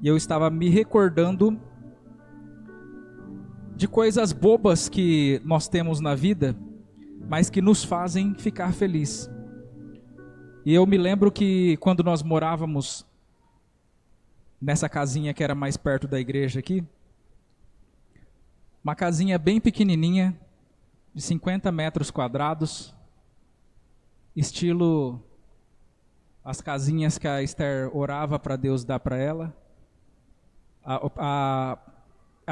E eu estava me recordando de coisas bobas que nós temos na vida, mas que nos fazem ficar felizes. E eu me lembro que quando nós morávamos nessa casinha que era mais perto da igreja aqui, uma casinha bem pequenininha, de 50 metros quadrados, estilo as casinhas que a Esther orava para Deus dar para ela. A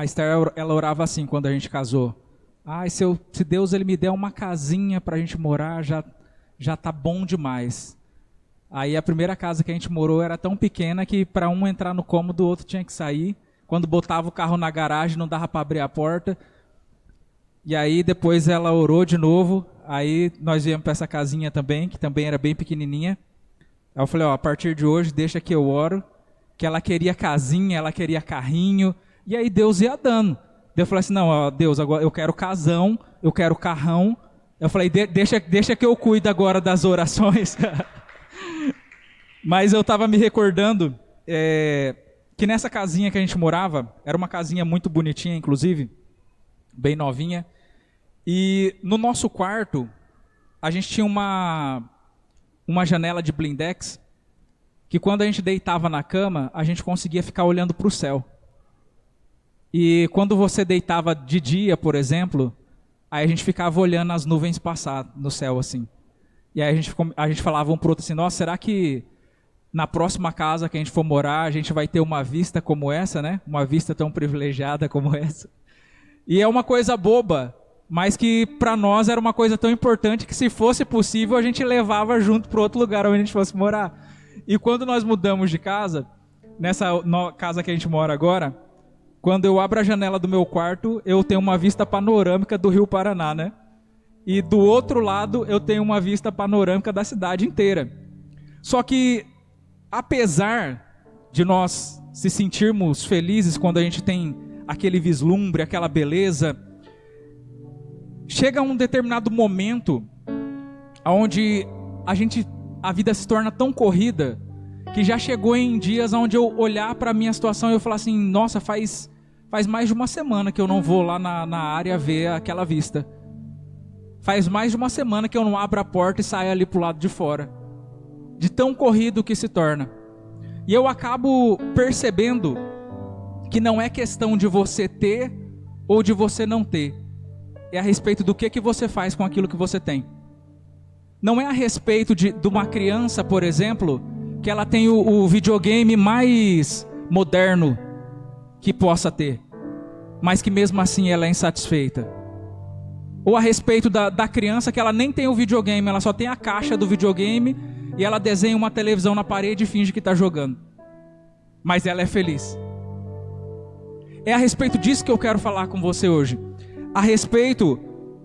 Esther, ela orava assim quando a gente casou: se Deus ele me der uma casinha para a gente morar, já tá bom demais. Aí a primeira casa que a gente morou era tão pequena que para um entrar no cômodo, o outro tinha que sair. Quando botava o carro na garagem, não dava para abrir a porta. E aí depois ela orou de novo. Aí nós viemos para essa casinha também, que também era bem pequenininha. Aí eu falei, a partir de hoje, deixa que eu oro. Que ela queria casinha, ela queria carrinho. E aí Deus ia dando. Eu falei assim, não, Deus, agora eu quero casão, eu quero carrão. Eu falei, deixa que eu cuido agora das orações. Mas eu estava me recordando que nessa casinha que a gente morava, era uma casinha muito bonitinha, inclusive, bem novinha. E no nosso quarto, a gente tinha uma janela de blindex, que quando a gente deitava na cama, a gente conseguia ficar olhando para o céu. E quando você deitava de dia, por exemplo, aí a gente ficava olhando as nuvens passar no céu assim. E aí a gente falava um pro outro assim, nossa, será que na próxima casa que a gente for morar, a gente vai ter uma vista como essa, né? Uma vista tão privilegiada como essa. E é uma coisa boba, mas que para nós era uma coisa tão importante que, se fosse possível, a gente levava junto para outro lugar onde a gente fosse morar. E quando nós mudamos de casa, nessa casa que a gente mora agora, quando eu abro a janela do meu quarto, eu tenho uma vista panorâmica do Rio Paraná, né? E do outro lado, eu tenho uma vista panorâmica da cidade inteira. Só que, apesar de nós se sentirmos felizes quando a gente tem aquele vislumbre, aquela beleza, chega um determinado momento onde a vida se torna tão corrida que já chegou em dias onde eu olhar para a minha situação e eu falar assim, nossa, faz mais de uma semana que eu não vou lá na área ver aquela vista. Faz mais de uma semana que eu não abro a porta e saio ali pro lado de fora. De tão corrido que se torna. E eu acabo percebendo que não é questão de você ter ou de você não ter. É a respeito do que você faz com aquilo que você tem. Não é a respeito de uma criança, por exemplo, que ela tem o videogame mais moderno que possa ter, mas que mesmo assim ela é insatisfeita. Ou a respeito da criança que ela nem tem o videogame, ela só tem a caixa do videogame e ela desenha uma televisão na parede e finge que está jogando. Mas ela é feliz. É a respeito disso que eu quero falar com você hoje. A respeito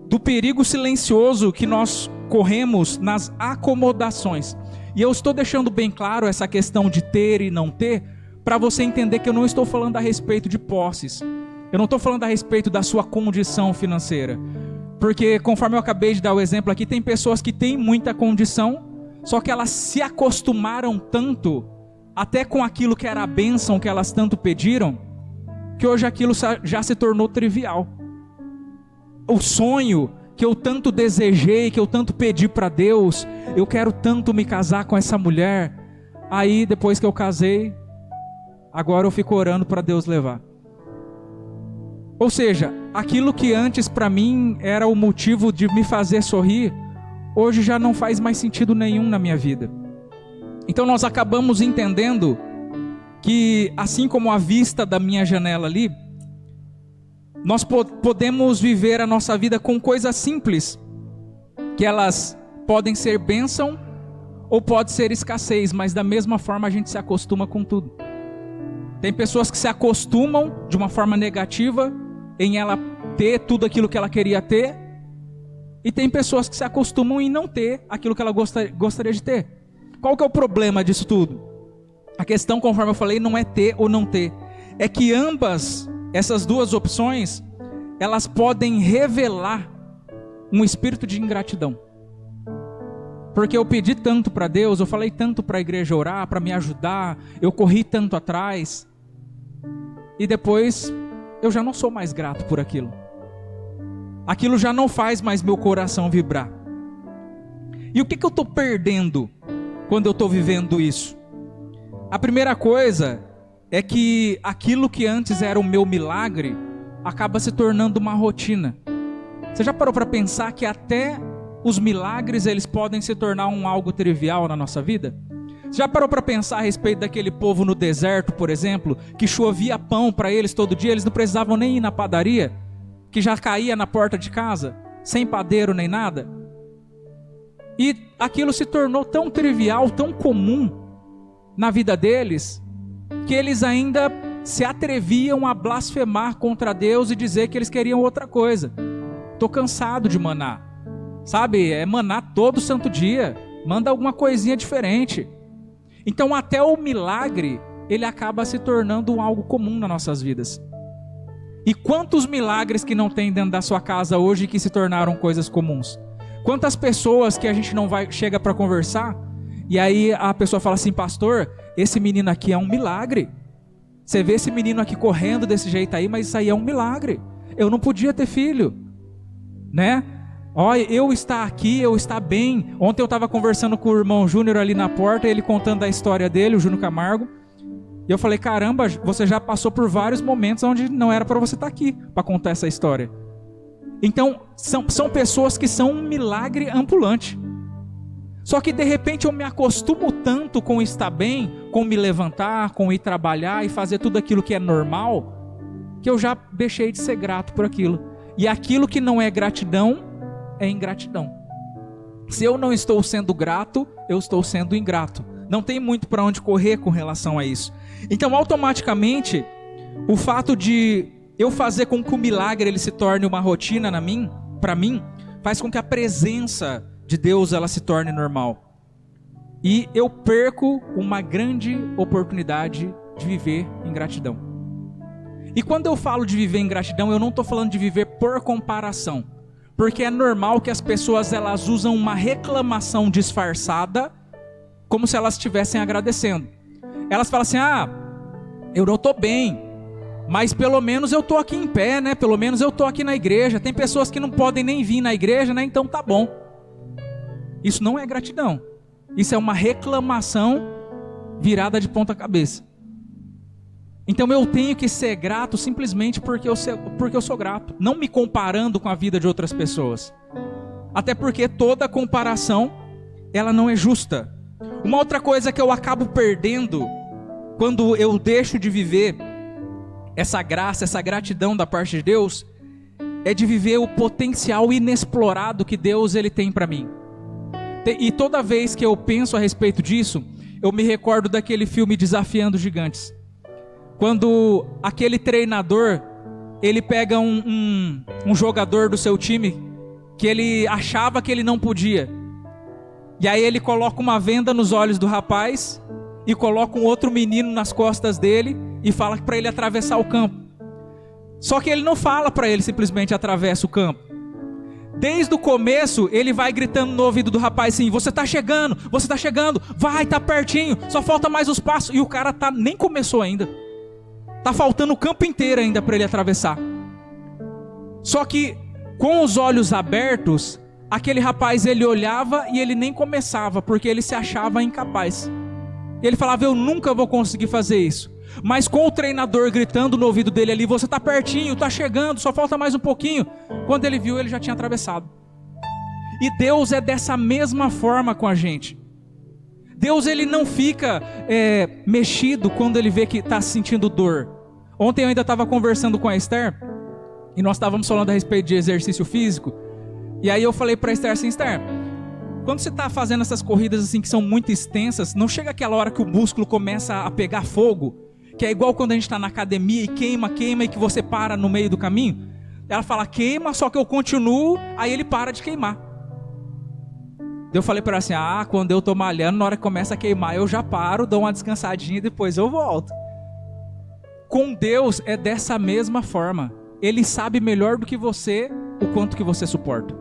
do perigo silencioso que nós corremos nas acomodações. E eu estou deixando bem claro essa questão de ter e não ter, para você entender que eu não estou falando a respeito de posses. Eu não estou falando a respeito da sua condição financeira. Porque, conforme eu acabei de dar o exemplo aqui, tem pessoas que têm muita condição, só que elas se acostumaram tanto, até com aquilo que era a bênção que elas tanto pediram, que hoje aquilo já se tornou trivial. O sonho que eu tanto desejei, que eu tanto pedi para Deus, eu quero tanto me casar com essa mulher, aí depois que eu casei, agora eu fico orando para Deus levar. Ou seja, aquilo que antes para mim era o motivo de me fazer sorrir, hoje já não faz mais sentido nenhum na minha vida. Então nós acabamos entendendo que, assim como a vista da minha janela ali, nós podemos viver a nossa vida com coisas simples, que elas podem ser bênção ou pode ser escassez, mas da mesma forma a gente se acostuma com tudo. Tem pessoas que se acostumam de uma forma negativa em ela ter tudo aquilo que ela queria ter, e tem pessoas que se acostumam em não ter aquilo que ela gostaria de ter. Qual que é o problema disso tudo? A questão, conforme eu falei, não é ter ou não ter, é que essas duas opções, elas podem revelar um espírito de ingratidão. Porque eu pedi tanto para Deus, eu falei tanto para a igreja orar, para me ajudar, eu corri tanto atrás, e depois eu já não sou mais grato por aquilo. Aquilo já não faz mais meu coração vibrar. E o que eu estou perdendo quando eu estou vivendo isso? A primeira coisa é que aquilo que antes era o meu milagre acaba se tornando uma rotina. Você já parou para pensar que até os milagres eles podem se tornar algo trivial na nossa vida? Você já parou para pensar a respeito daquele povo no deserto, por exemplo, que chovia pão para eles todo dia, eles não precisavam nem ir na padaria, que já caía na porta de casa, sem padeiro nem nada? E aquilo se tornou tão trivial, tão comum na vida deles, que eles ainda se atreviam a blasfemar contra Deus e dizer que eles queriam outra coisa. Estou cansado de maná. Sabe, é maná todo santo dia. Manda alguma coisinha diferente. Então até o milagre, ele acaba se tornando algo comum nas nossas vidas. E quantos milagres que não tem dentro da sua casa hoje que se tornaram coisas comuns? Quantas pessoas que a gente não chega para conversar, e aí a pessoa fala assim: pastor, esse menino aqui é um milagre. Você vê esse menino aqui correndo desse jeito aí, mas isso aí é um milagre. Eu não podia ter filho, né? Olha, eu estar aqui, eu estar bem. Ontem eu estava conversando com o irmão Júnior ali na porta, ele contando a história dele, o Júnior Camargo. E eu falei: caramba, você já passou por vários momentos onde não era para você estar aqui para contar essa história. Então, são pessoas que são um milagre ambulante. Só que de repente eu me acostumo tanto com estar bem, com me levantar, com ir trabalhar e fazer tudo aquilo que é normal, que eu já deixei de ser grato por aquilo. E aquilo que não é gratidão, é ingratidão. Se eu não estou sendo grato, eu estou sendo ingrato. Não tem muito para onde correr com relação a isso. Então, automaticamente, o fato de eu fazer com que o milagre ele se torne uma rotina para mim, faz com que a presença de Deus ela se torne normal. E eu perco uma grande oportunidade de viver em gratidão. E quando eu falo de viver em gratidão, eu não estou falando de viver por comparação. Porque é normal que as pessoas elas usam uma reclamação disfarçada, como se elas estivessem agradecendo. Elas falam assim: eu não estou bem, mas pelo menos eu estou aqui em pé, né? Pelo menos eu estou aqui na igreja. Tem pessoas que não podem nem vir na igreja, né? Então tá bom. Isso não é gratidão. Isso é uma reclamação virada de ponta cabeça. Então eu tenho que ser grato simplesmente porque eu sou grato, não me comparando com a vida de outras pessoas. Até porque toda comparação, ela não é justa. Uma outra coisa que eu acabo perdendo quando eu deixo de viver essa graça, essa gratidão da parte de Deus, é de viver o potencial inexplorado que Deus ele tem para mim. E toda vez que eu penso a respeito disso, eu me recordo daquele filme Desafiando Gigantes. Quando aquele treinador, ele pega um jogador do seu time, que ele achava que ele não podia. E aí ele coloca uma venda nos olhos do rapaz, e coloca um outro menino nas costas dele, e fala para ele atravessar o campo. Só que ele não fala para ele simplesmente atravessa o campo. Desde o começo, ele vai gritando no ouvido do rapaz assim: você está chegando, vai, tá pertinho, só falta mais os passos. E o cara nem começou ainda. Tá faltando o campo inteiro ainda para ele atravessar. Só que com os olhos abertos, aquele rapaz ele olhava e ele nem começava, porque ele se achava incapaz. Ele falava: eu nunca vou conseguir fazer isso. Mas com o treinador gritando no ouvido dele ali: você tá pertinho, tá chegando, só falta mais um pouquinho. Quando ele viu, ele já tinha atravessado. E Deus é dessa mesma forma com a gente. Deus ele não fica mexido quando ele vê que está sentindo dor. Ontem eu ainda estava conversando com a Esther, e nós estávamos falando a respeito de exercício físico. E aí eu falei para a Esther assim: Esther, quando você está fazendo essas corridas assim que são muito extensas, não chega aquela hora que o músculo começa a pegar fogo? Que é igual quando a gente está na academia e queima e que você para no meio do caminho? Ela fala: queima, só que eu continuo, aí ele para de queimar. Eu falei para ela assim: quando eu estou malhando, na hora que começa a queimar, eu já paro, dou uma descansadinha e depois eu volto. Com Deus é dessa mesma forma. Ele sabe melhor do que você o quanto que você suporta.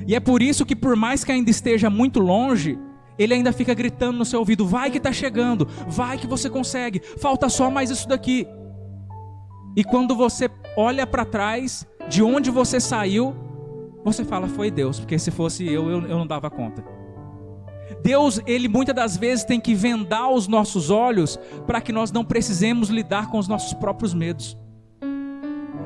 E é por isso que por mais que ainda esteja muito longe, ele ainda fica gritando no seu ouvido: vai que está chegando, vai que você consegue, falta só mais isso daqui. E quando você olha para trás, de onde você saiu, você fala, foi Deus, porque se fosse eu não dava conta. Deus, Ele muitas das vezes tem que vendar os nossos olhos para que nós não precisemos lidar com os nossos próprios medos.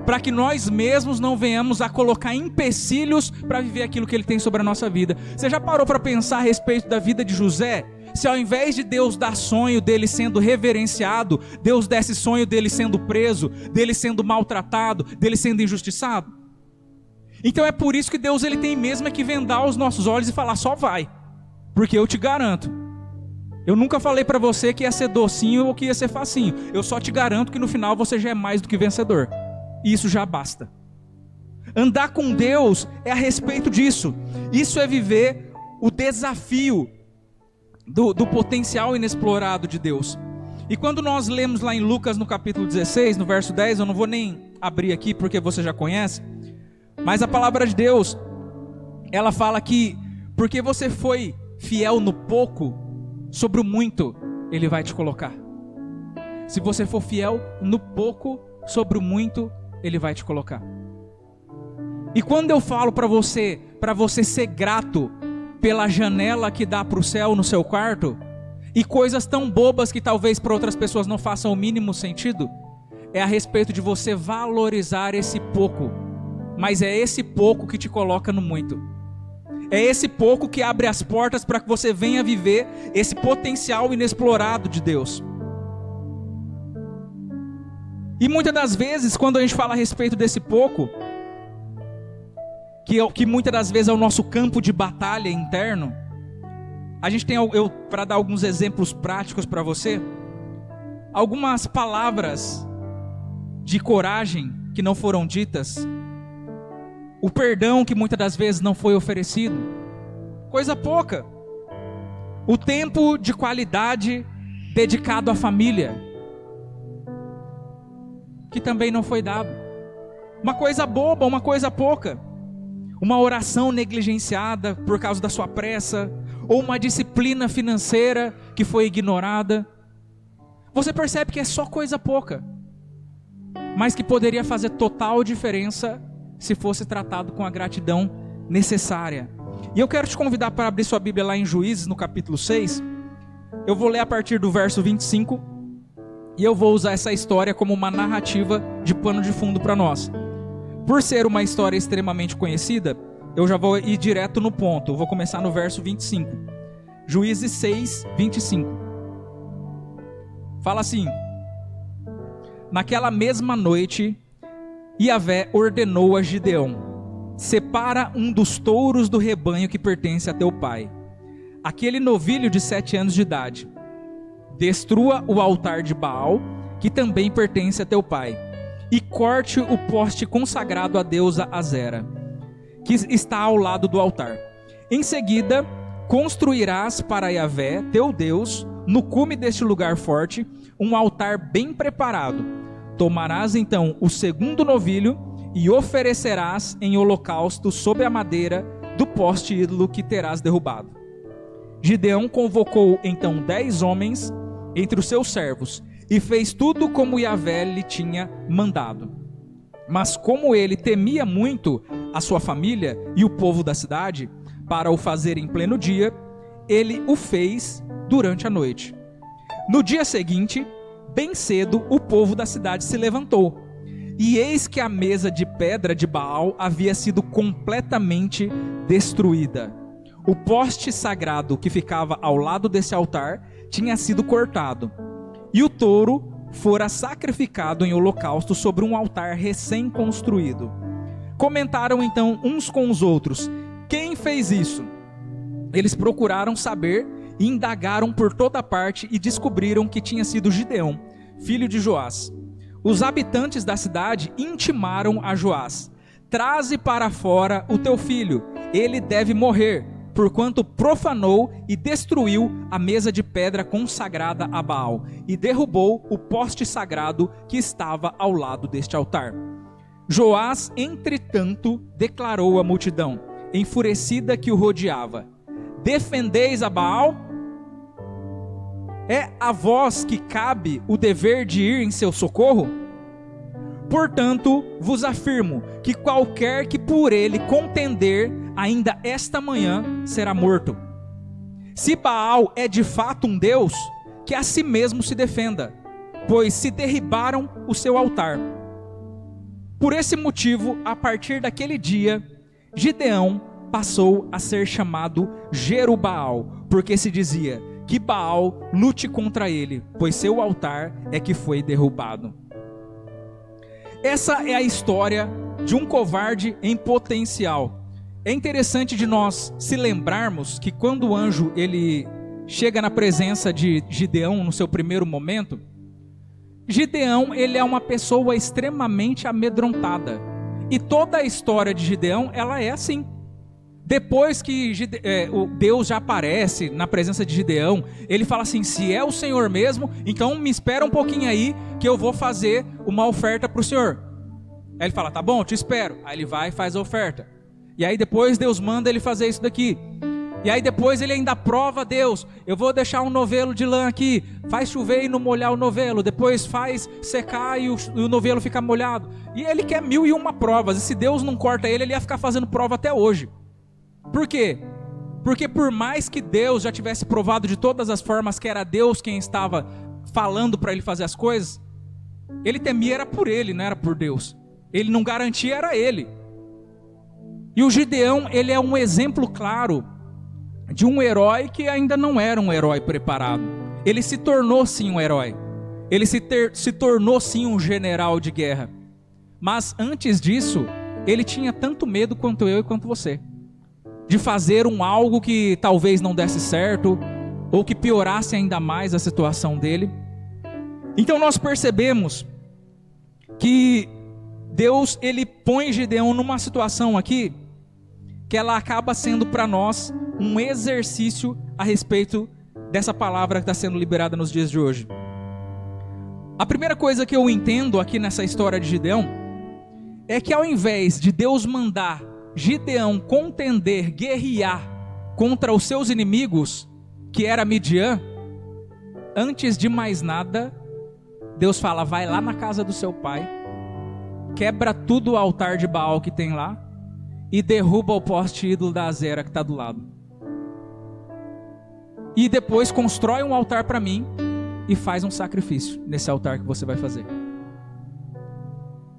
Para que nós mesmos não venhamos a colocar empecilhos para viver aquilo que Ele tem sobre a nossa vida. Você já parou para pensar a respeito da vida de José? Se ao invés de Deus dar sonho dele sendo reverenciado, Deus desse sonho dele sendo preso, dele sendo maltratado, dele sendo injustiçado? Então é por isso que Deus ele tem mesmo que vendar os nossos olhos e falar, só vai. Porque eu te garanto, eu nunca falei para você que ia ser docinho ou que ia ser facinho. Eu só te garanto que no final você já é mais do que vencedor. E isso já basta. Andar com Deus é a respeito disso. Isso é viver o desafio do potencial inexplorado de Deus. E quando nós lemos lá em Lucas no capítulo 16, no verso 10, eu não vou nem abrir aqui porque você já conhece, mas a palavra de Deus, ela fala que porque você foi fiel no pouco, sobre o muito Ele vai te colocar. Se você for fiel no pouco, sobre o muito Ele vai te colocar. E quando eu falo para você ser grato pela janela que dá para o céu no seu quarto, e coisas tão bobas que talvez para outras pessoas não façam o mínimo sentido, é a respeito de você valorizar esse pouco, mas é esse pouco que te coloca no muito. É esse pouco que abre as portas para que você venha viver esse potencial inexplorado de Deus. E muitas das vezes, quando a gente fala a respeito desse pouco, que muitas das vezes é o nosso campo de batalha interno, a gente tem, para dar alguns exemplos práticos para você, algumas palavras de coragem que não foram ditas, o perdão que muitas das vezes não foi oferecido, coisa pouca, o tempo de qualidade dedicado à família, que também não foi dado, uma coisa boba, uma coisa pouca, uma oração negligenciada por causa da sua pressa, ou uma disciplina financeira que foi ignorada. Você percebe que é só coisa pouca, mas que poderia fazer total diferença se fosse tratado com a gratidão necessária. E eu quero te convidar para abrir sua Bíblia lá em Juízes, no capítulo 6. Eu vou ler a partir do verso 25, e eu vou usar essa história como uma narrativa de pano de fundo para nós. Por ser uma história extremamente conhecida, eu já vou ir direto no ponto. Eu vou começar no verso 25. Juízes 6, 25. Fala assim: naquela mesma noite, Yahvé ordenou a Gideão: separa um dos touros do rebanho que pertence a teu pai, aquele novilho de 7 anos de idade. Destrua o altar de Baal, que também pertence a teu pai, e corte o poste consagrado à deusa Azera, que está ao lado do altar. Em seguida, construirás para Yahvé, teu Deus, no cume deste lugar forte, um altar bem preparado. Tomarás então o segundo novilho e oferecerás em holocausto sobre a madeira do poste ídolo que terás derrubado. Gideão convocou então 10 homens entre os seus servos e fez tudo como Yahvé lhe tinha mandado. Mas como ele temia muito a sua família e o povo da cidade, para o fazer em pleno dia, ele o fez durante a noite. No dia seguinte, bem cedo, o povo da cidade se levantou, e eis que a mesa de pedra de Baal havia sido completamente destruída. O poste sagrado que ficava ao lado desse altar tinha sido cortado, e o touro fora sacrificado em holocausto sobre um altar recém-construído. Comentaram então uns com os outros: quem fez isso? Eles procuraram saber e indagaram por toda parte e descobriram que tinha sido Gideão, filho de Joás. Os habitantes da cidade intimaram a Joás: traze para fora o teu filho, ele deve morrer, porquanto profanou e destruiu a mesa de pedra consagrada a Baal, e derrubou o poste sagrado que estava ao lado deste altar. Joás, entretanto, declarou à multidão, enfurecida que o rodeava: defendeis a Baal? É a vós que cabe o dever de ir em seu socorro? Portanto, vos afirmo que qualquer que por ele contender, ainda esta manhã será morto. Se Baal é de fato um deus, que a si mesmo se defenda, pois se derribaram o seu altar. Por esse motivo, a partir daquele dia, Gideão passou a ser chamado Jerubaal, porque se dizia que Baal lute contra ele, pois seu altar é que foi derrubado. Essa é a história de um covarde em potencial. É interessante de nós se lembrarmos que quando o anjo ele chega na presença de Gideão no seu primeiro momento, Gideão ele é uma pessoa extremamente amedrontada. E toda a história de Gideão ela é assim. Depois que Deus já aparece na presença de Gideão, ele fala assim: se é o Senhor mesmo, então me espera um pouquinho aí que eu vou fazer uma oferta para o Senhor. Aí ele fala: tá bom, te espero. Aí ele vai e faz a oferta. E aí depois Deus manda ele fazer isso daqui. E aí depois ele ainda prova a Deus: eu vou deixar um novelo de lã aqui, faz chover e não molhar o novelo, depois faz secar e o novelo ficar molhado. E ele quer 1001 provas, e se Deus não corta ele, ele ia ficar fazendo prova até hoje. Por quê? Porque por mais que Deus já tivesse provado de todas as formas que era Deus quem estava falando para ele fazer as coisas, ele temia era por ele, não era por Deus. Ele não garantia, era ele. E o Gideão, ele é um exemplo claro de um herói que ainda não era um herói preparado. Ele se tornou sim um herói. Ele se tornou sim um general de guerra. Mas antes disso, ele tinha tanto medo quanto eu e quanto você, de fazer algo que talvez não desse certo, ou que piorasse ainda mais a situação dele. Então nós percebemos que Deus ele põe Gideão numa situação aqui, que ela acaba sendo para nós um exercício a respeito dessa palavra que está sendo liberada nos dias de hoje. A primeira coisa que eu entendo aqui nessa história de Gideão, é que ao invés de Deus mandar Gideão contender, guerrear contra os seus inimigos, que era Midian, antes de mais nada, Deus fala: vai lá na casa do seu pai, quebra tudo o altar de Baal que tem lá, e derruba o poste ídolo da Azera que está do lado. E depois constrói um altar para mim, e faz um sacrifício nesse altar que você vai fazer.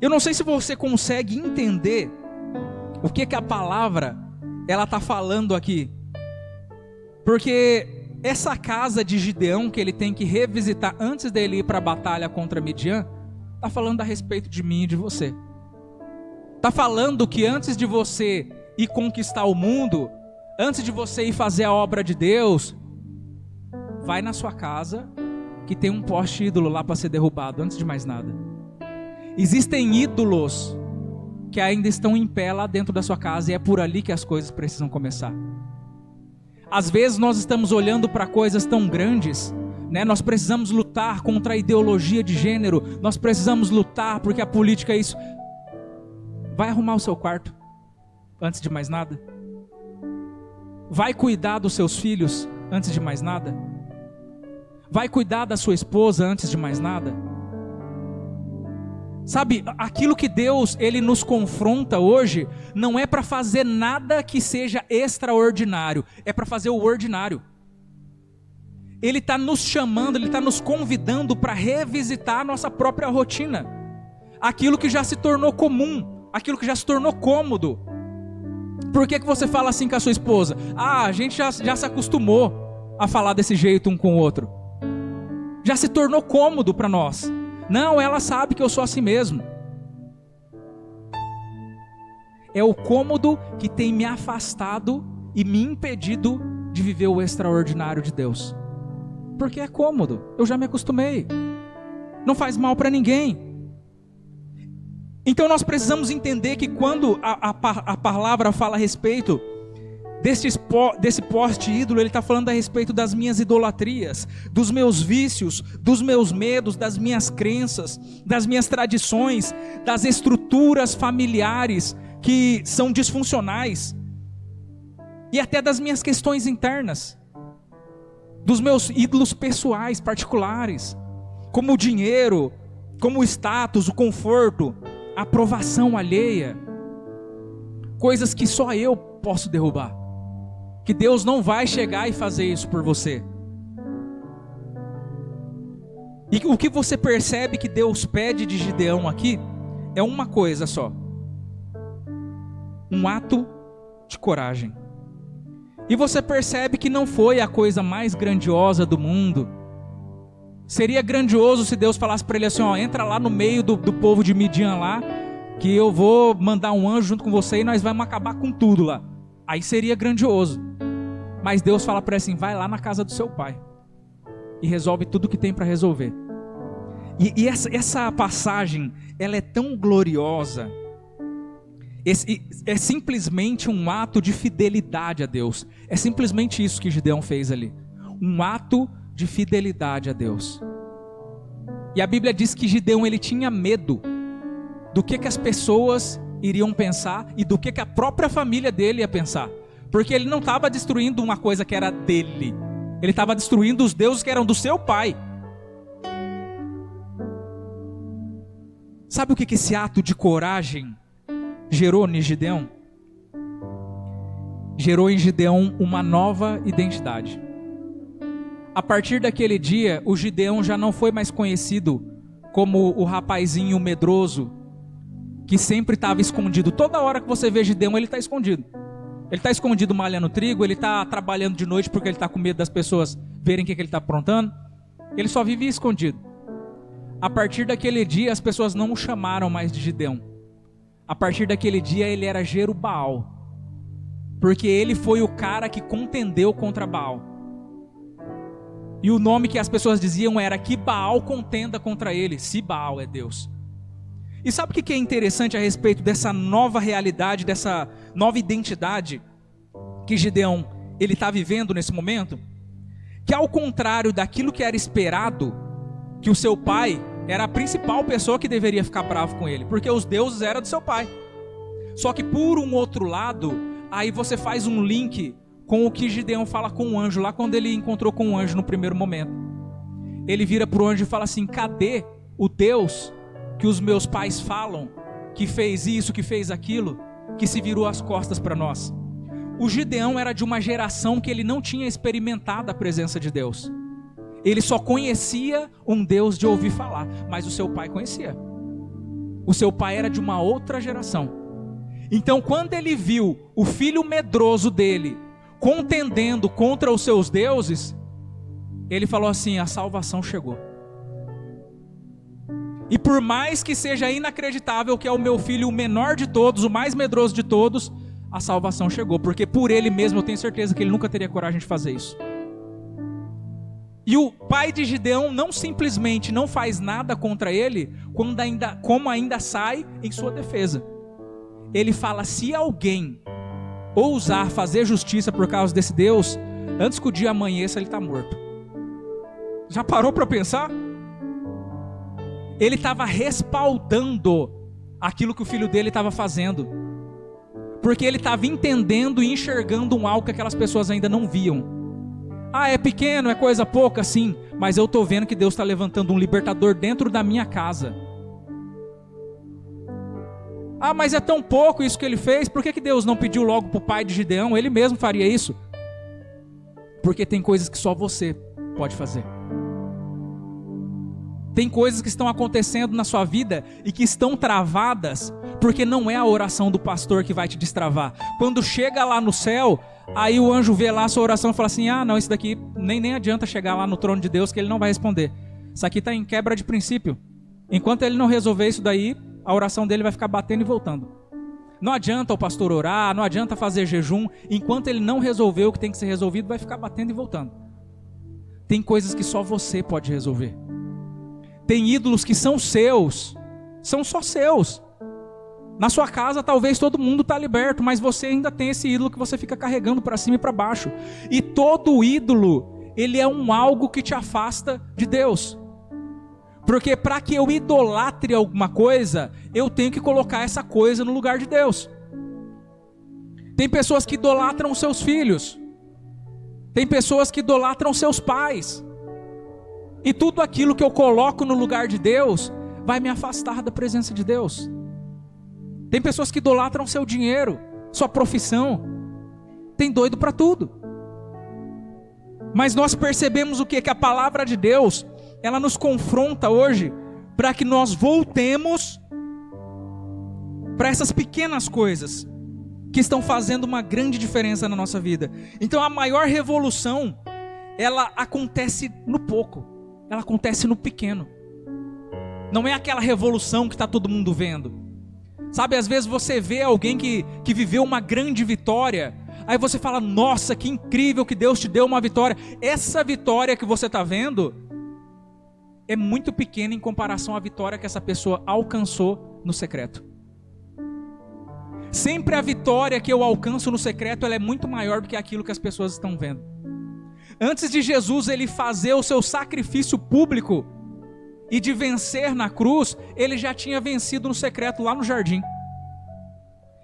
Eu não sei se você consegue entender o que a palavra ela está falando aqui. Porque essa casa de Gideão que ele tem que revisitar antes dele ir para a batalha contra Midian, está falando a respeito de mim e de você. Está falando que antes de você ir conquistar o mundo, antes de você ir fazer a obra de Deus, vai na sua casa que tem um poste ídolo lá para ser derrubado, antes de mais nada. Existem ídolos que ainda estão em pé lá dentro da sua casa, e é por ali que as coisas precisam começar. Às vezes nós estamos olhando para coisas tão grandes, né? Nós precisamos lutar contra a ideologia de gênero, nós precisamos lutar porque a política é isso. Vai arrumar o seu quarto, antes de mais nada. Vai cuidar dos seus filhos, antes de mais nada. Vai cuidar da sua esposa, antes de mais nada. Sabe, aquilo que Deus ele nos confronta hoje não é para fazer nada que seja extraordinário, é para fazer o ordinário. Ele está nos chamando, ele está nos convidando para revisitar a nossa própria rotina. Aquilo que já se tornou comum, aquilo que já se tornou cômodo. Por que você fala assim com a sua esposa? Ah, a gente já se acostumou a falar desse jeito um com o outro. Já se tornou cômodo para nós. Não, ela sabe que eu sou assim mesmo. É o cômodo que tem me afastado e me impedido de viver o extraordinário de Deus. Porque é cômodo, eu já me acostumei. Não faz mal para ninguém. Então nós precisamos entender que quando a palavra fala a respeito desse poste ídolo, ele está falando a respeito das minhas idolatrias, dos meus vícios, dos meus medos, das minhas crenças, das minhas tradições, das estruturas familiares que são disfuncionais, e até das minhas questões internas, dos meus ídolos pessoais, particulares, como o dinheiro, como o status, o conforto. aprovação alheia, coisas que só eu posso derrubar, que Deus não vai chegar e fazer isso por você. E o que você percebe que Deus pede de Gideão aqui é uma coisa só: um ato de coragem. E você percebe que não foi a coisa mais grandiosa do mundo. Seria grandioso se Deus falasse para ele assim: ó, entra lá no meio do povo de Midian lá, que eu vou mandar um anjo junto com você e nós vamos acabar com tudo lá. Aí seria grandioso. Mas Deus fala para ele assim: vai lá na casa do seu pai e resolve tudo que tem para resolver. E essa passagem, ela é tão gloriosa. É simplesmente um ato de fidelidade a Deus. É simplesmente isso que Gideão fez ali. Um ato de fidelidade a Deus. E a Bíblia diz que Gideão, ele tinha medo do que as pessoas iriam pensar e do que a própria família dele ia pensar. Porque ele não estava destruindo uma coisa que era dele. Ele estava destruindo os deuses que eram do seu pai. Sabe o que esse ato de coragem gerou em Gideão? Gerou em Gideão uma nova identidade. A partir daquele dia, o Gideão já não foi mais conhecido como o rapazinho medroso que sempre estava escondido. Toda hora que você vê Gideão, ele está escondido. Ele está escondido malhando trigo, ele está trabalhando de noite porque ele está com medo das pessoas verem o que ele está aprontando. Ele só vivia escondido. A partir daquele dia, as pessoas não o chamaram mais de Gideão. A partir daquele dia, ele era Jerubaal, porque ele foi o cara que contendeu contra Baal. E o nome que as pessoas diziam era que Baal contenda contra ele, se Baal é Deus. E sabe o que é interessante a respeito dessa nova realidade, dessa nova identidade que Gideão ele está vivendo nesse momento? Que ao contrário daquilo que era esperado, que o seu pai era a principal pessoa que deveria ficar bravo com ele, porque os deuses eram do seu pai. Só que por um outro lado, aí você faz um link com o que Gideão fala com o anjo, lá quando ele encontrou com o anjo no primeiro momento. Ele vira para o anjo e fala assim: cadê o Deus que os meus pais falam, que fez isso, que fez aquilo, que se virou as costas para nós? O Gideão era de uma geração que ele não tinha experimentado a presença de Deus. Ele só conhecia um Deus de ouvir falar, mas o seu pai conhecia. O seu pai era de uma outra geração. Então, quando ele viu o filho medroso dele contendendo contra os seus deuses, ele falou assim: a salvação chegou. E por mais que seja inacreditável que é o meu filho o menor de todos, o mais medroso de todos, a salvação chegou, porque por ele mesmo eu tenho certeza que ele nunca teria coragem de fazer isso. E o pai de Gideão não simplesmente não faz nada contra ele, como ainda sai em sua defesa. Ele fala: se alguém ousar fazer justiça por causa desse Deus, antes que o dia amanheça ele está morto. Já parou para pensar? Ele estava respaldando aquilo que o filho dele estava fazendo, porque ele estava entendendo e enxergando um algo que aquelas pessoas ainda não viam. Ah, é pequeno, é coisa pouca, sim, mas eu estou vendo que Deus está levantando um libertador dentro da minha casa. Ah, mas é tão pouco isso que ele fez, por que Deus não pediu logo para o pai de Gideão? Ele mesmo faria isso. Porque tem coisas que só você pode fazer. Tem coisas que estão acontecendo na sua vida e que estão travadas, porque não é a oração do pastor que vai te destravar. Quando chega lá no céu, aí o anjo vê lá a sua oração e fala assim: ah não, isso daqui nem adianta chegar lá no trono de Deus, que ele não vai responder. Isso aqui está em quebra de princípio. Enquanto ele não resolver isso daí, a oração dele vai ficar batendo e voltando. Não adianta o pastor orar, não adianta fazer jejum, enquanto ele não resolver o que tem que ser resolvido, vai ficar batendo e voltando. Tem coisas que só você pode resolver. Tem ídolos que são seus, são só seus. Na sua casa talvez todo mundo está liberto, mas você ainda tem esse ídolo que você fica carregando para cima e para baixo. E todo ídolo, ele é algo que te afasta de Deus. Porque para que eu idolatre alguma coisa, eu tenho que colocar essa coisa no lugar de Deus. Tem pessoas que idolatram seus filhos. Tem pessoas que idolatram seus pais. E tudo aquilo que eu coloco no lugar de Deus vai me afastar da presença de Deus. Tem pessoas que idolatram seu dinheiro, sua profissão. Tem doido para tudo. Mas nós percebemos o quê? Que a palavra de Deus, ela nos confronta hoje para que nós voltemos para essas pequenas coisas que estão fazendo uma grande diferença na nossa vida. Então a maior revolução, ela acontece no pouco, ela acontece no pequeno. Não é aquela revolução que está todo mundo vendo. Sabe, às vezes você vê alguém que viveu uma grande vitória, aí você fala, nossa, que incrível que Deus te deu uma vitória. Essa vitória que você está vendo é muito pequena em comparação à vitória que essa pessoa alcançou no secreto. Sempre a vitória que eu alcanço no secreto, ela é muito maior do que aquilo que as pessoas estão vendo. Antes de Jesus ele fazer o seu sacrifício público e de vencer na cruz, ele já tinha vencido no secreto lá no jardim.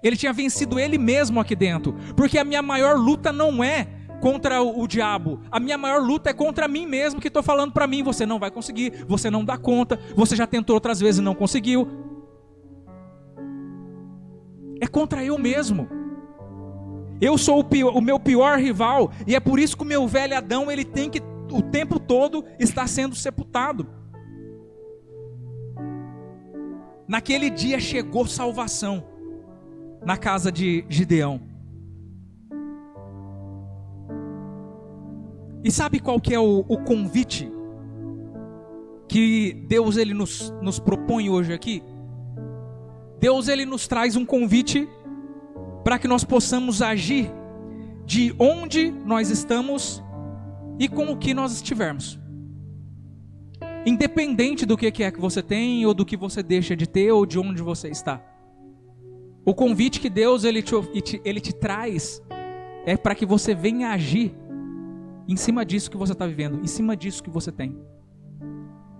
Ele tinha vencido ele mesmo aqui dentro. Porque a minha maior luta não é contra o diabo. A minha maior luta é contra mim mesmo, que estou falando para mim, você não vai conseguir, você não dá conta, você já tentou outras vezes e não conseguiu. É contra eu mesmo. Eu sou o meu pior rival, e é por isso que o meu velho Adão, ele tem que o tempo todo estar sendo sepultado. Naquele dia chegou salvação na casa de Gideão. E sabe qual que é o convite que Deus ele nos propõe hoje aqui? Deus ele nos traz um convite para que nós possamos agir de onde nós estamos e com o que nós estivermos. Independente do que é que você tem, ou do que você deixa de ter, ou de onde você está. O convite que Deus ele te traz é para que você venha agir em cima disso que você está vivendo, em cima disso que você tem.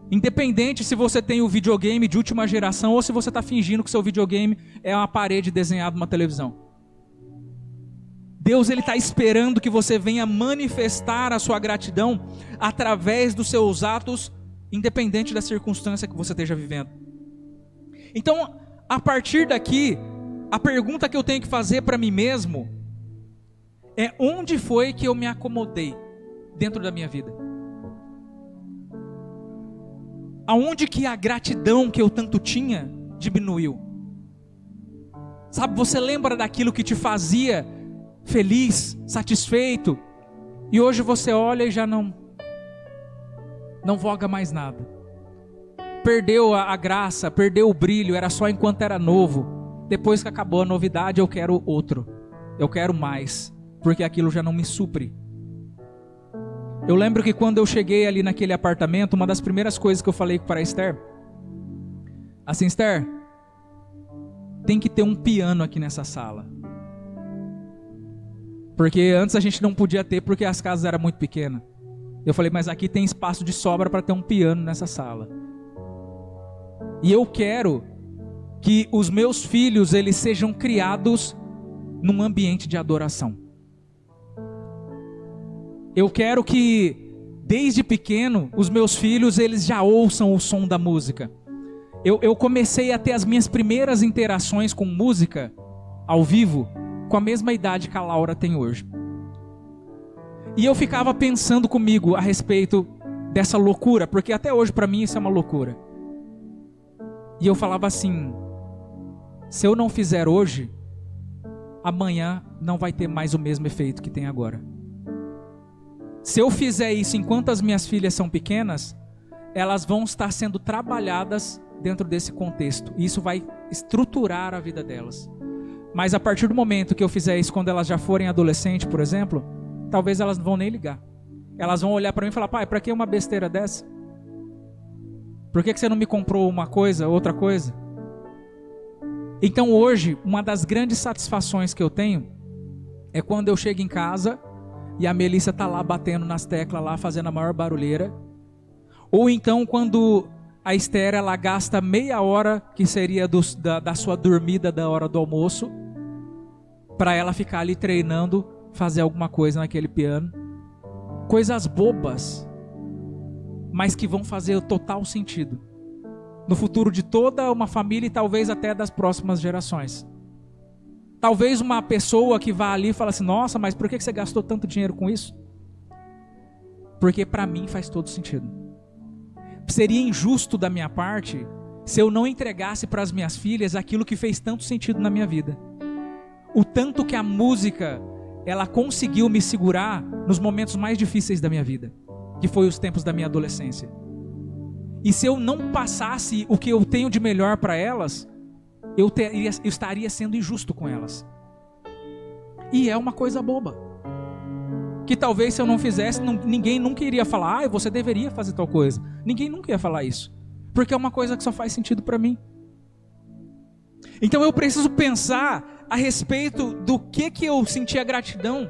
Independente se você tem o videogame de última geração ou se você está fingindo que seu videogame é uma parede desenhada numa televisão. Deus ele está esperando que você venha manifestar a sua gratidão através dos seus atos, independente da circunstância que você esteja vivendo. Então, a partir daqui, a pergunta que eu tenho que fazer para mim mesmo é: onde foi que eu me acomodei dentro da minha vida? Aonde que a gratidão que eu tanto tinha diminuiu? Sabe, você lembra daquilo que te fazia feliz, satisfeito, e hoje você olha e já não voga mais nada. Perdeu a graça, perdeu o brilho, era só enquanto era novo. Depois que acabou a novidade, eu quero outro, eu quero mais, porque aquilo já não me supre. Eu lembro que quando eu cheguei ali naquele apartamento, uma das primeiras coisas que eu falei para a Esther, assim, Esther, tem que ter um piano aqui nessa sala. Porque antes a gente não podia ter porque as casas eram muito pequenas. Eu falei, mas aqui tem espaço de sobra para ter um piano nessa sala. E eu quero que os meus filhos, eles sejam criados num ambiente de adoração. Eu quero que, desde pequeno, os meus filhos, eles já ouçam o som da música. Eu comecei a ter as minhas primeiras interações com música, ao vivo, com a mesma idade que a Laura tem hoje. E eu ficava pensando comigo a respeito dessa loucura, porque até hoje para mim isso é uma loucura. E eu falava assim, se eu não fizer hoje, amanhã não vai ter mais o mesmo efeito que tem agora. Se eu fizer isso enquanto as minhas filhas são pequenas, elas vão estar sendo trabalhadas dentro desse contexto. E isso vai estruturar a vida delas. Mas a partir do momento que eu fizer isso quando elas já forem adolescentes, por exemplo, talvez elas não vão nem ligar. Elas vão olhar para mim e falar, pai, para que uma besteira dessa? Por que você não me comprou uma coisa, outra coisa? Então hoje, uma das grandes satisfações que eu tenho é quando eu chego em casa e a Melissa está lá batendo nas teclas, lá fazendo a maior barulheira. Ou então quando a Esther, ela gasta meia hora, que seria da sua dormida da hora do almoço, para ela ficar ali treinando, fazer alguma coisa naquele piano. Coisas bobas, mas que vão fazer total sentido no futuro de toda uma família e talvez até das próximas gerações. Talvez uma pessoa que vá ali e fala assim, nossa, mas por que você gastou tanto dinheiro com isso? Porque para mim faz todo sentido. Seria injusto da minha parte se eu não entregasse para as minhas filhas aquilo que fez tanto sentido na minha vida. O tanto que a música, ela conseguiu me segurar nos momentos mais difíceis da minha vida, que foi os tempos da minha adolescência. E se eu não passasse o que eu tenho de melhor para elas, eu estaria sendo injusto com elas. E é uma coisa boba, que talvez se eu não fizesse, ninguém nunca iria falar, você deveria fazer tal coisa. Ninguém nunca ia falar isso, porque é uma coisa que só faz sentido para mim. Então eu preciso pensar a respeito do que eu sentia gratidão,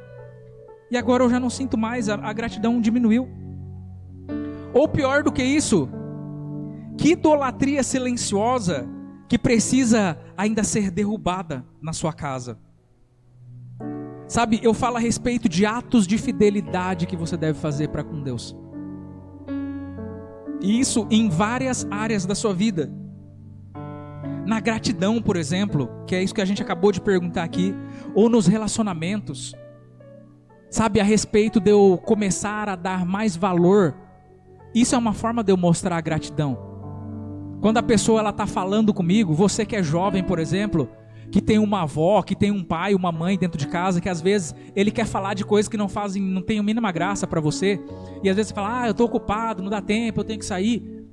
e agora eu já não sinto mais, a gratidão diminuiu. Ou pior do que isso, que idolatria silenciosa que precisa ainda ser derrubada na sua casa. Sabe, eu falo a respeito de atos de fidelidade que você deve fazer para com Deus. E isso em várias áreas da sua vida. Na gratidão, por exemplo, que é isso que a gente acabou de perguntar aqui, ou nos relacionamentos. Sabe, a respeito de eu começar a dar mais valor. Isso é uma forma de eu mostrar a gratidão. Quando a pessoa ela está falando comigo, você que é jovem, por exemplo, que tem uma avó, que tem um pai, uma mãe dentro de casa, que às vezes ele quer falar de coisas que não tem a mínima graça para você, e às vezes você fala, eu estou ocupado, não dá tempo, eu tenho que sair.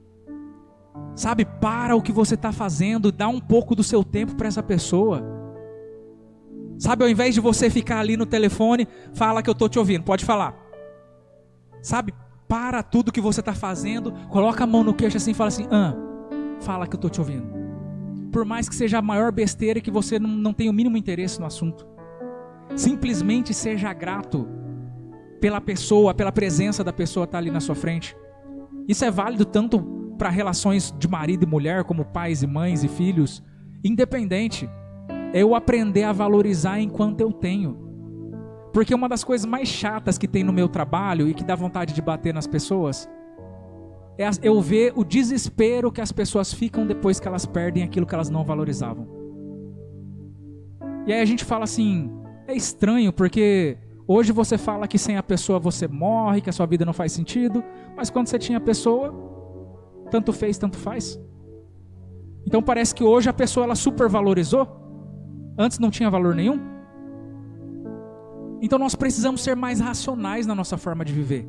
Sabe, para o que você está fazendo, dá um pouco do seu tempo para essa pessoa. Sabe, ao invés de você ficar ali no telefone, fala que eu estou te ouvindo, pode falar. Sabe, para tudo que você está fazendo, coloca a mão no queixo assim e fala assim, fala que eu estou te ouvindo. Por mais que seja a maior besteira, que você não tenha o mínimo interesse no assunto. Simplesmente seja grato pela pessoa, pela presença da pessoa estar ali na sua frente. Isso é válido tanto para relações de marido e mulher, como pais e mães e filhos. Independente, é eu aprender a valorizar enquanto eu tenho. Porque uma das coisas mais chatas que tem no meu trabalho e que dá vontade de bater nas pessoas é eu ver o desespero que as pessoas ficam depois que elas perdem aquilo que elas não valorizavam. E aí a gente fala assim, é estranho porque hoje você fala que sem a pessoa você morre, que a sua vida não faz sentido, mas quando você tinha a pessoa, tanto fez, tanto faz. Então parece que hoje a pessoa ela supervalorizou, antes não tinha valor nenhum. Então nós precisamos ser mais racionais na nossa forma de viver.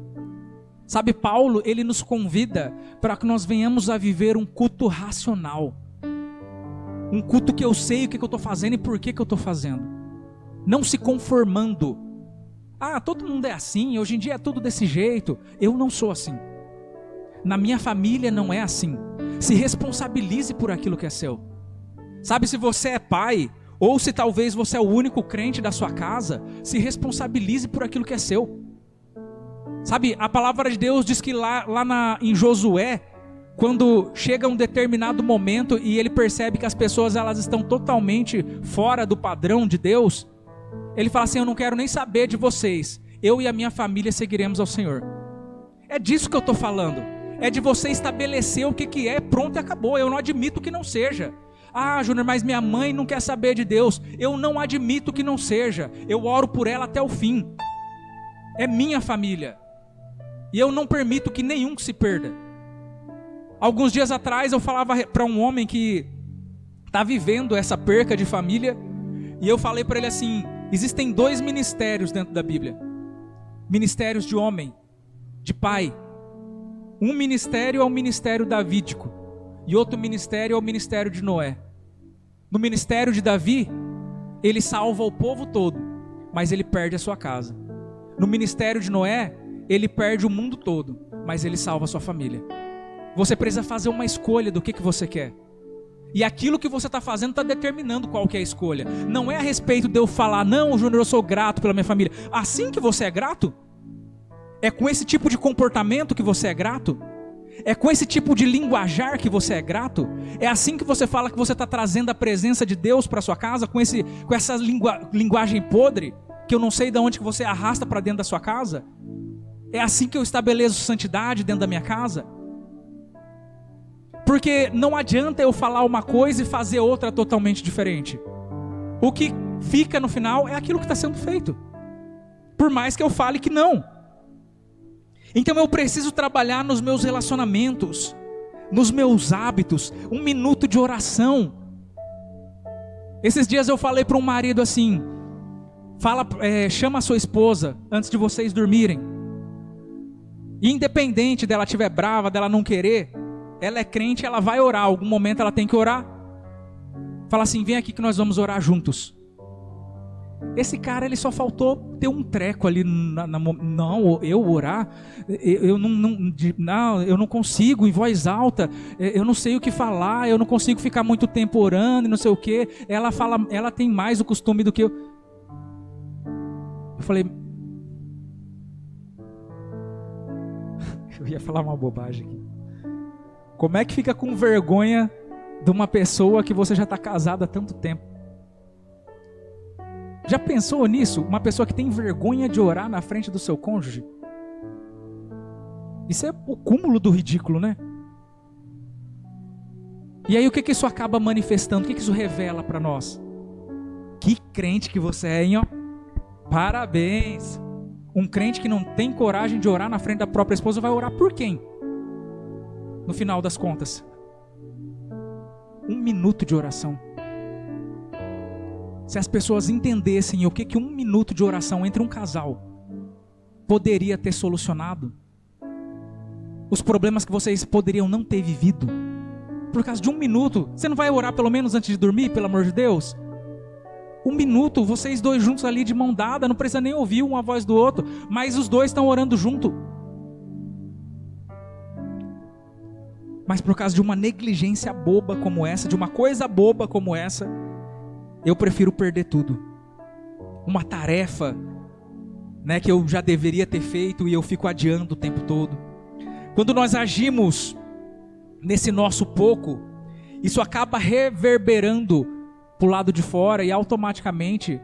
Sabe, Paulo, ele nos convida para que nós venhamos a viver um culto racional. Um culto que eu sei o que eu estou fazendo e por que eu estou fazendo. Não se conformando. Todo mundo é assim, hoje em dia é tudo desse jeito. Eu não sou assim. Na minha família não é assim. Se responsabilize por aquilo que é seu. Sabe, se você é pai, ou se talvez você é o único crente da sua casa, se responsabilize por aquilo que é seu. Sabe, a palavra de Deus diz que em Josué, quando chega um determinado momento e ele percebe que as pessoas elas estão totalmente fora do padrão de Deus, ele fala assim, eu não quero nem saber de vocês, eu e a minha família seguiremos ao Senhor. É disso que eu estou falando, é de você estabelecer o que é, pronto e acabou. Eu não admito que não seja. Júnior, mas minha mãe não quer saber de Deus. Eu não admito que não seja, eu oro por ela até o fim. É minha família. E eu não permito que nenhum se perda. Alguns dias atrás eu falava para um homem que está vivendo essa perca de família. E eu falei para ele assim, existem 2 ministérios dentro da Bíblia. Ministérios de homem, de pai. Um ministério é o ministério davídico. E outro ministério é o ministério de Noé. No ministério de Davi, ele salva o povo todo, mas ele perde a sua casa. No ministério de Noé, ele perde o mundo todo, mas ele salva a sua família. Você precisa fazer uma escolha do que você quer. E aquilo que você está fazendo está determinando qual que é a escolha. Não é a respeito de eu falar, não, Júnior, eu sou grato pela minha família. Assim que você é grato? É com esse tipo de comportamento que você é grato? É com esse tipo de linguajar que você é grato? É assim que você fala que você está trazendo a presença de Deus para sua casa? Com essa linguagem podre, que eu não sei de onde que você arrasta para dentro da sua casa? É assim que eu estabeleço santidade dentro da minha casa? Porque não adianta eu falar uma coisa e fazer outra totalmente diferente. O que fica no final é aquilo que está sendo feito, por mais que eu fale que não. Então eu preciso trabalhar nos meus relacionamentos, nos meus hábitos, 1 minuto de oração. Esses dias eu falei para um marido assim, chama a sua esposa antes de vocês dormirem. E independente dela estiver brava, dela não querer, ela é crente, ela vai orar, algum momento ela tem que orar. Fala assim, vem aqui que nós vamos orar juntos. Esse cara, ele só faltou ter um treco ali, não, eu orar, eu não consigo em voz alta, eu não sei o que falar, eu não consigo ficar muito tempo orando e não sei o que. Ela tem mais o costume do que eu. Eu falei, eu ia falar uma bobagem aqui. Como é que fica com vergonha de uma pessoa que você já está casado há tanto tempo? Já pensou nisso? Uma pessoa que tem vergonha de orar na frente do seu cônjuge? Isso é o cúmulo do ridículo, né? E aí o que isso acaba manifestando? O que isso revela para nós? Que crente que você é, hein? Ó? Parabéns! Um crente que não tem coragem de orar na frente da própria esposa vai orar por quem? No final das contas, 1 minuto de oração. Se as pessoas entendessem o que 1 minuto de oração entre um casal poderia ter solucionado, os problemas que vocês poderiam não ter vivido, por causa de 1 minuto, você não vai orar pelo menos antes de dormir, pelo amor de Deus? 1 minuto, vocês dois juntos ali de mão dada, não precisa nem ouvir uma voz do outro, mas os dois estão orando junto. Mas por causa de uma negligência boba como essa, de uma coisa boba como essa, eu prefiro perder tudo. Uma tarefa, né, que eu já deveria ter feito e eu fico adiando o tempo todo. Quando nós agimos nesse nosso pouco, isso acaba reverberando para o lado de fora e automaticamente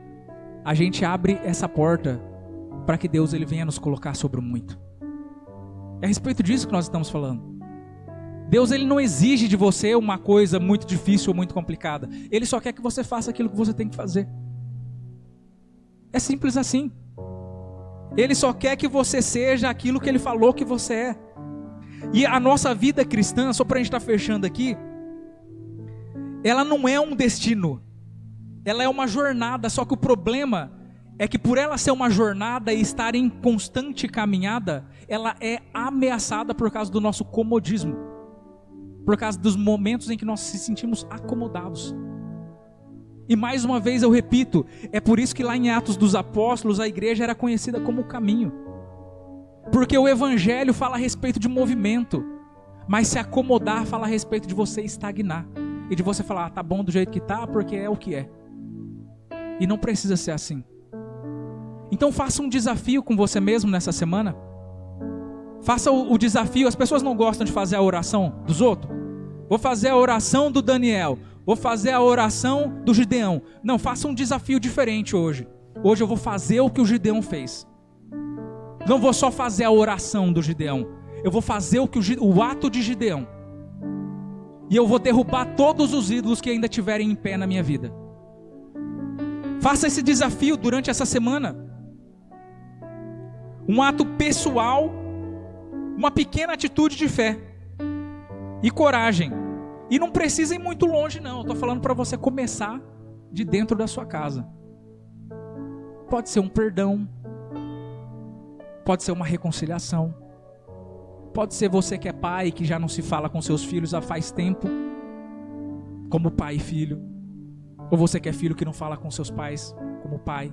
a gente abre essa porta para que Deus ele venha nos colocar sobre o muito. É a respeito disso que nós estamos falando. Deus ele não exige de você uma coisa muito difícil ou muito complicada. Ele só quer que você faça aquilo que você tem que fazer. É simples assim. Ele só quer que você seja aquilo que Ele falou que você é. E a nossa vida cristã, só para a gente estar fechando aqui, ela não é um destino. Ela é uma jornada, só que o problema é que por ela ser uma jornada e estar em constante caminhada, ela é ameaçada por causa do nosso comodismo. Por causa dos momentos em que nós se sentimos acomodados. E mais uma vez eu repito, é por isso que lá em Atos dos Apóstolos a igreja era conhecida como o caminho. Porque o evangelho fala a respeito de movimento, mas se acomodar fala a respeito de você estagnar. E de você falar, tá bom do jeito que tá, porque é o que é. E não precisa ser assim. Então faça um desafio com você mesmo nessa semana. Faça o desafio. As pessoas não gostam de fazer a oração dos outros. Vou fazer a oração do Daniel. Vou fazer a oração do Gideão. Não, faça um desafio diferente hoje. Hoje eu vou fazer o que o Gideão fez. Não vou só fazer a oração do Gideão. Eu vou fazer o ato de Gideão. E eu vou derrubar todos os ídolos que ainda tiverem em pé na minha vida. Faça esse desafio durante essa semana. Um ato pessoal, uma pequena atitude de fé e coragem. E não precisa ir muito longe não, eu estou falando para você começar de dentro da sua casa. Pode ser um perdão, pode ser uma reconciliação, pode ser você que é pai, que já não se fala com seus filhos há faz tempo, como pai e filho. Ou você que é filho que não fala com seus pais, como pai.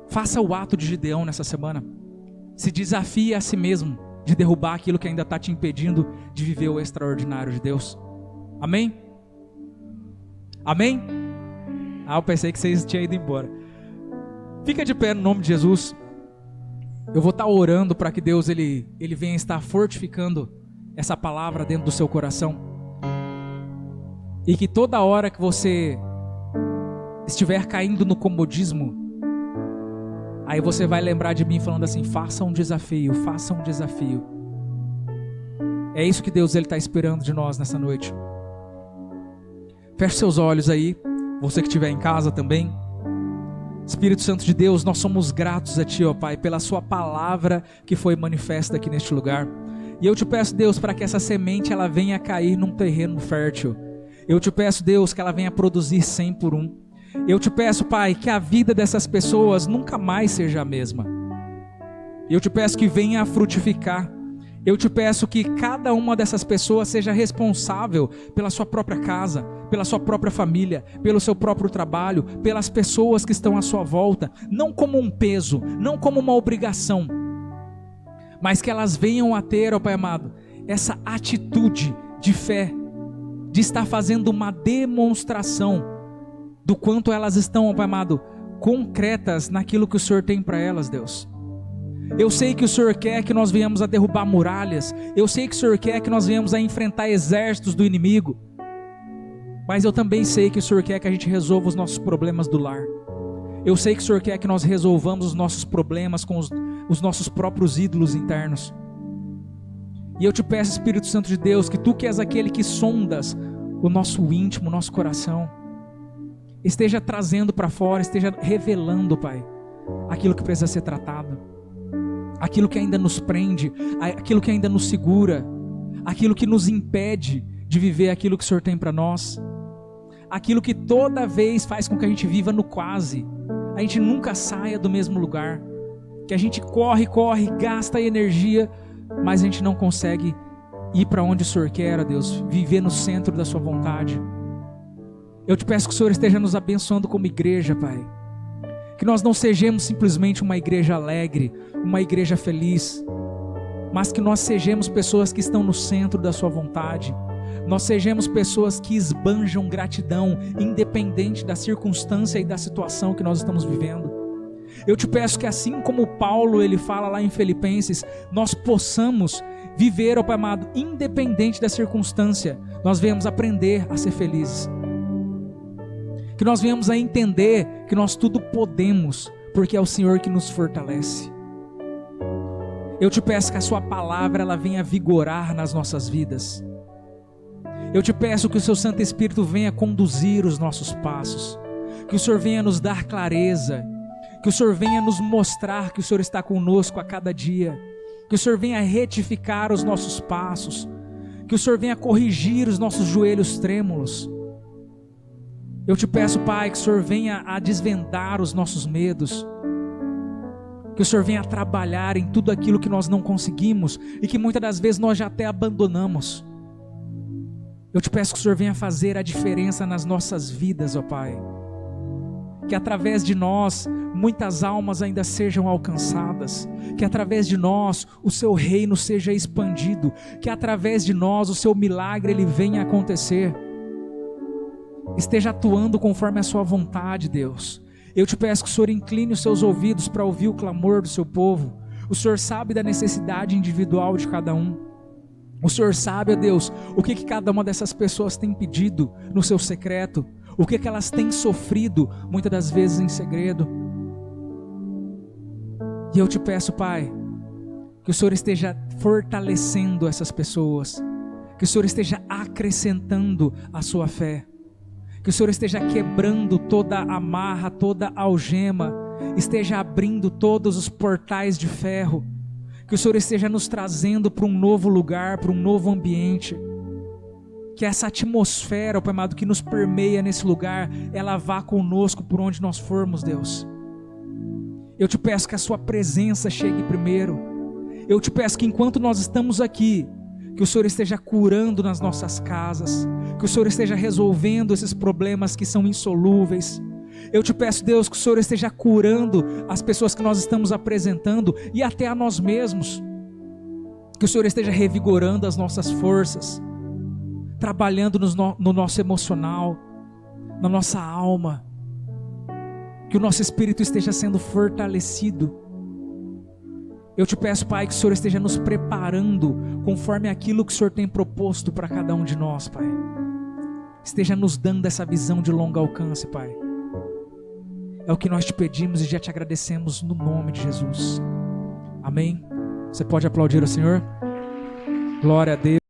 Faça o ato de Gideão nessa semana. Se desafie a si mesmo de derrubar aquilo que ainda está te impedindo de viver o extraordinário de Deus. Amém? Amém? Eu pensei que vocês tinham ido embora. Fica de pé no nome de Jesus. Eu vou estar orando para que Deus ele venha estar fortificando essa palavra dentro do seu coração. E que toda hora que você estiver caindo no comodismo, aí você vai lembrar de mim falando assim, faça um desafio, faça um desafio. É isso que Deus está esperando de nós nessa noite. Feche seus olhos aí, você que estiver em casa também. Espírito Santo de Deus, nós somos gratos a Ti, ó Pai, pela Sua palavra que foi manifesta aqui neste lugar. E eu te peço, Deus, para que essa semente ela venha cair num terreno fértil. Eu te peço, Deus, que ela venha produzir 100 por 1. Eu te peço, Pai, que a vida dessas pessoas nunca mais seja a mesma. Eu te peço que venha a frutificar. Eu te peço que cada uma dessas pessoas seja responsável pela sua própria casa, pela sua própria família, pelo seu próprio trabalho, pelas pessoas que estão à sua volta, não como um peso, não como uma obrigação, mas que elas venham a ter, ó Pai amado, essa atitude de fé, de estar fazendo uma demonstração do quanto elas estão, ó Pai amado, concretas naquilo que o Senhor tem para elas, Deus. Eu sei que o Senhor quer que nós venhamos a derrubar muralhas. Eu sei que o Senhor quer que nós venhamos a enfrentar exércitos do inimigo. Mas eu também sei que o Senhor quer que a gente resolva os nossos problemas do lar. Eu sei que o Senhor quer que nós resolvamos os nossos problemas com os nossos próprios ídolos internos. E eu te peço, Espírito Santo de Deus, que Tu que és aquele que sondas o nosso íntimo, o nosso coração, esteja trazendo para fora, esteja revelando, Pai, aquilo que precisa ser tratado. Aquilo que ainda nos prende, aquilo que ainda nos segura, aquilo que nos impede de viver aquilo que o Senhor tem para nós, aquilo que toda vez faz com que a gente viva no quase, a gente nunca saia do mesmo lugar, que a gente corre, gasta energia, mas a gente não consegue ir para onde o Senhor quer, ó Deus, viver no centro da Sua vontade. Eu te peço que o Senhor esteja nos abençoando como igreja, Pai. Que nós não sejamos simplesmente uma igreja alegre, uma igreja feliz, mas que nós sejamos pessoas que estão no centro da Sua vontade. Nós sejamos pessoas que esbanjam gratidão, independente da circunstância e da situação que nós estamos vivendo. Eu te peço que assim como Paulo ele fala lá em Filipenses, nós possamos viver, ó Pai amado, independente da circunstância, nós venhamos aprender a ser felizes. Que nós venhamos a entender que nós tudo podemos, porque é o Senhor que nos fortalece. Eu te peço que a Sua palavra ela venha vigorar nas nossas vidas. Eu te peço que o Seu Santo Espírito venha conduzir os nossos passos, que o Senhor venha nos dar clareza, que o Senhor venha nos mostrar que o Senhor está conosco a cada dia, que o Senhor venha retificar os nossos passos, que o Senhor venha corrigir os nossos joelhos trêmulos. Eu te peço, Pai, que o Senhor venha a desvendar os nossos medos, que o Senhor venha a trabalhar em tudo aquilo que nós não conseguimos e que muitas das vezes nós já até abandonamos. Eu te peço que o Senhor venha fazer a diferença nas nossas vidas, ó Pai. Que através de nós muitas almas ainda sejam alcançadas, que através de nós o Seu reino seja expandido, que através de nós o Seu milagre ele venha a acontecer. Esteja atuando conforme a Sua vontade, Deus. Eu te peço que o Senhor incline os Seus ouvidos para ouvir o clamor do Seu povo. O Senhor sabe da necessidade individual de cada um. O Senhor sabe, ó Deus, o que cada uma dessas pessoas tem pedido no seu secreto, o que elas têm sofrido, muitas das vezes em segredo. E eu te peço, Pai, que o Senhor esteja fortalecendo essas pessoas, que o Senhor esteja acrescentando a sua fé, que o Senhor esteja quebrando toda amarra, toda algema, esteja abrindo todos os portais de ferro, que o Senhor esteja nos trazendo para um novo lugar, para um novo ambiente, que essa atmosfera, ó Pai amado, que nos permeia nesse lugar, ela vá conosco por onde nós formos, Deus. Eu te peço que a Sua presença chegue primeiro. Eu te peço que enquanto nós estamos aqui, que o Senhor esteja curando nas nossas casas, que o Senhor esteja resolvendo esses problemas que são insolúveis. Eu te peço, Deus, que o Senhor esteja curando as pessoas que nós estamos apresentando e até a nós mesmos. Que o Senhor esteja revigorando as nossas forças, trabalhando no nosso emocional, na nossa alma. Que o nosso espírito esteja sendo fortalecido. Eu te peço, Pai, que o Senhor esteja nos preparando conforme aquilo que o Senhor tem proposto para cada um de nós, Pai. Esteja nos dando essa visão de longo alcance, Pai. É o que nós te pedimos e já te agradecemos no nome de Jesus. Amém? Você pode aplaudir o Senhor? Glória a Deus.